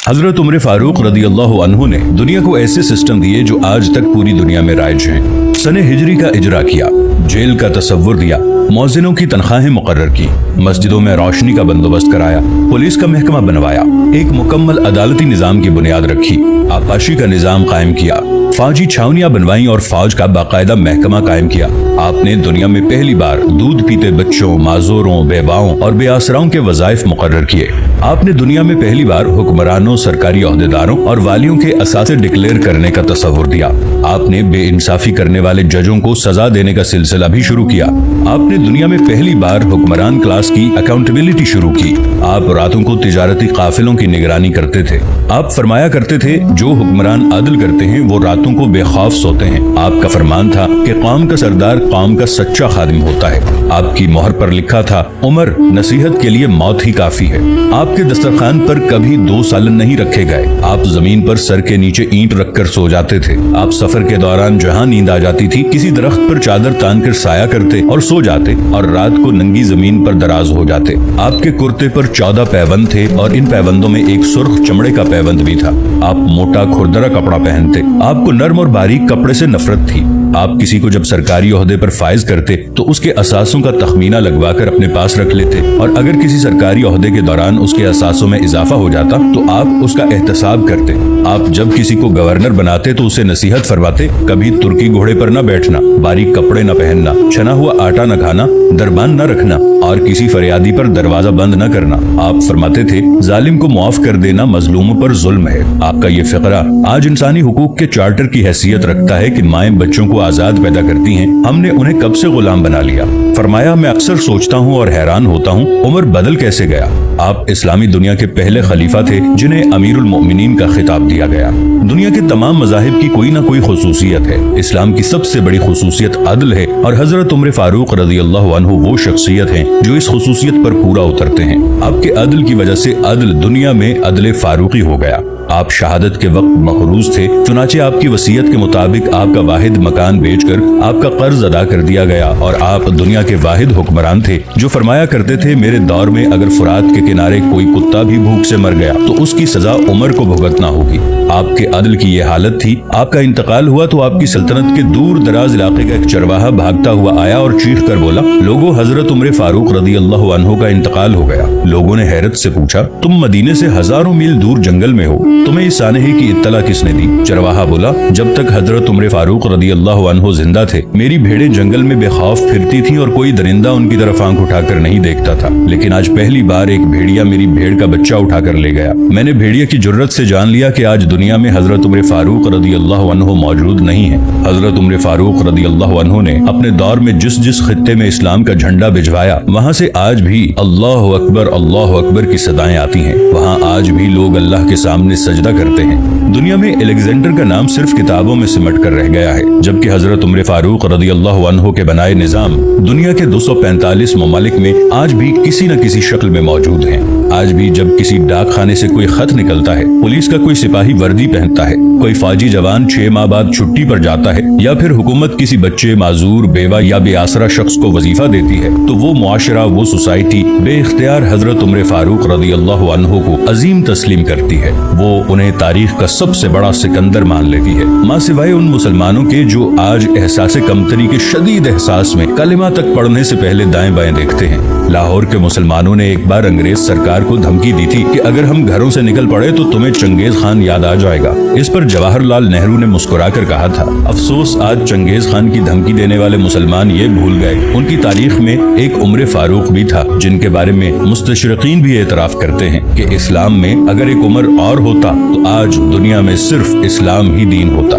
حضرت عمر فاروق رضی اللہ عنہ نے دنیا کو ایسے سسٹم دیے جو آج تک پوری دنیا میں رائج ہیں۔ سنہ ہجری کا اجرا کیا، جیل کا تصور دیا، مؤذنوں کی تنخواہیں مقرر کی، مسجدوں میں روشنی کا بندوبست کرایا، پولیس کا محکمہ بنوایا، ایک مکمل عدالتی نظام کی بنیاد رکھی، آبپاشی کا نظام قائم کیا، فوجی چھاونیاں بنوائیں اور فوج کا باقاعدہ محکمہ قائم کیا۔ آپ نے دنیا میں پہلی بار دودھ پیتے بچوں، معذوروں، بیواؤں اور بے آسراؤں کے وظائف مقرر کیے۔ آپ نے دنیا میں پہلی بار حکمرانوں، سرکاری عہدیداروں اور والیوں کے اثاثے ڈکلیئر کرنے کا تصور دیا۔ آپ نے بے انصافی کرنے والے ججوں کو سزا دینے کا سلسلہ بھی شروع کیا۔ آپ نے دنیا میں پہلی بار حکمران کلاس کی اکاؤنٹیبلٹی شروع کی۔ آپ راتوں کو تجارتی قافلوں کی نگرانی کرتے تھے۔ آپ فرمایا کرتے تھے جو حکمران عدل کرتے ہیں وہ راتوں کو بے خوف سوتے ہیں۔ آپ کا فرمان تھا کہ قوم کا سردار قوم کا سچا خادم ہوتا ہے۔ آپ کی مہر پر لکھا تھا عمر نصیحت کے لیے موت ہی کافی ہے۔ آپ کے دسترخوان پر کبھی 2 سالن نہیں رکھے گئے۔ آپ زمین پر سر کے نیچے اینٹ رکھ کر سو جاتے تھے۔ آپ سفر کے دوران جہاں نیند آ جاتی تھی کسی درخت پر چادر تان کر سایہ کرتے اور سو جاتے اور رات کو ننگی زمین پر دراز ہو جاتے۔ آپ کے کرتے پر 14 پیوند تھے اور ان پیوندوں میں ایک سرخ چمڑے کا پیوند بھی تھا۔ آپ موٹا کھردرا کپڑا پہنتے۔ آپ کو نرم اور باریک کپڑے سے نفرت تھی۔ آپ کسی کو جب سرکاری عہدے پر فائز کرتے تو اس کے اثاثوں کا تخمینہ لگوا کر اپنے پاس رکھ لیتے اور اگر کسی سرکاری عہدے کے دوران اس کے اثاثوں میں اضافہ ہو جاتا تو آپ اس کا احتساب کرتے۔ آپ جب کسی کو گورنر بناتے تو اسے نصیحت فرماتے کبھی ترکی گھوڑے پر نہ بیٹھنا، باریک کپڑے نہ پہننا، چھنا ہوا آٹا نہ کھانا، دربان نہ رکھنا اور کسی فریادی پر دروازہ بند نہ کرنا۔ آپ فرماتے تھے ظالم کو معاف کر دینا مظلوموں پر ظلم ہے۔ آپ کا یہ فقرہ آج انسانی حقوق کے چارٹر کی حیثیت رکھتا ہے کہ مائیں بچوں کو آزاد پیدا کرتی ہیں، ہم نے انہیں کب سے غلام بنا لیا۔ فرمایا میں اکثر سوچتا ہوں اور حیران ہوتا ہوں عمر بدل کیسے گیا۔ آپ اسلامی دنیا کے پہلے خلیفہ تھے جنہیں امیر المؤمنین کا خطاب دیا گیا۔ دنیا کے تمام مذاہب کی کوئی نہ کوئی خصوصیت ہے، اسلام کی سب سے بڑی خصوصیت عدل ہے اور حضرت عمر فاروق رضی اللہ عنہ وہ شخصیت ہیں جو اس خصوصیت پر پورا اترتے ہیں۔ آپ کے عدل کی وجہ سے عدل دنیا میں عدل فاروقی ہو گیا۔ آپ شہادت کے وقت مقروض تھے، چنانچہ آپ کی وصیت کے مطابق آپ کا واحد مکان بیچ کر آپ کا قرض ادا کر دیا گیا اور آپ دنیا کے واحد حکمران تھے جو فرمایا کرتے تھے میرے دور میں اگر فرات کے کنارے کوئی کتا بھی بھوک سے مر گیا تو اس کی سزا عمر کو بھگتنا ہوگی۔ آپ کے عدل کی یہ حالت تھی، آپ کا انتقال ہوا تو آپ کی سلطنت کے دور دراز علاقے کا ایک چرواہا بھاگتا ہوا آیا اور چیخ کر بولا لوگوں حضرت عمر فاروق رضی اللہ عنہ کا انتقال ہو گیا۔ لوگوں نے حیرت سے پوچھا تم مدینے سے ہزاروں میل دور جنگل میں ہو، تمہیں اس سانحے کی اطلاع کس نے دی؟ چرواہا بولا جب تک حضرت عمر فاروق رضی اللہ عنہ زندہ تھے میری بھیڑیں جنگل میں بے خوف پھرتی تھیں اور کوئی درندہ ان کی طرف آنکھ اٹھا کر نہیں دیکھتا تھا، لیکن آج پہلی بار ایک بھیڑیا میری بھیڑ کا بچہ اٹھا کر لے گیا۔ میں نے بھیڑیا کی جرت سے جان لیا کہ آج دنیا میں حضرت عمر فاروق رضی اللہ عنہ موجود نہیں ہے۔ حضرت عمر فاروق رضی اللہ عنہ نے اپنے دور میں جس خطے میں اسلام کا جھنڈا بھجوایا وہاں سے آج بھی اللہ اکبر کی صدائیں آتی ہیں، وہاں آج بھی لوگ اللہ کے سامنے سجدہ کرتے ہیں۔ دنیا میں الیگزینڈر کا نام صرف کتابوں میں سمٹ کر رہ گیا ہے، جبکہ حضرت عمر فاروق رضی اللہ عنہ کے بنائے نظام دنیا کے 245 ممالک میں آج بھی کسی نہ کسی شکل میں موجود ہیں۔ آج بھی جب کسی ڈاک خانے سے کوئی خط نکلتا ہے، پولیس کا کوئی سپاہی وردی پہنتا ہے، کوئی فوجی جوان 6 ماہ بعد چھٹی پر جاتا ہے یا پھر حکومت کسی بچے، معذور، بیوہ یا بے آسرا شخص کو وظیفہ دیتی ہے تو وہ معاشرہ، وہ سوسائٹی بے اختیار حضرت عمر فاروق رضی اللہ عنہ کو عظیم تسلیم کرتی ہے۔ وہ انہیں تاریخ کا سب سے بڑا سکندر مان لیتی ہے، ماں سوائے ان مسلمانوں کے جو آج احساس کمتری کے شدید احساس میں کلمہ تک پڑھنے سے پہلے دائیں بائیں دیکھتے ہیں۔ لاہور کے مسلمانوں نے ایک بار انگریز سرکار کو دھمکی دی تھی کہ اگر ہم گھروں سے نکل پڑے تو تمہیں چنگیز خان یاد آ جائے گا۔ اس پر جواہر لال نہرو نے مسکرا کر کہا تھا افسوس آج چنگیز خان کی دھمکی دینے والے مسلمان یہ بھول گئے ان کی تاریخ میں ایک عمر فاروق بھی تھا جن کے بارے میں مستشرقین بھی اعتراف کرتے ہیں کہ اسلام میں اگر ایک عمر اور ہوتا تو آج دنیا میں صرف اسلام ہی دین ہوتا۔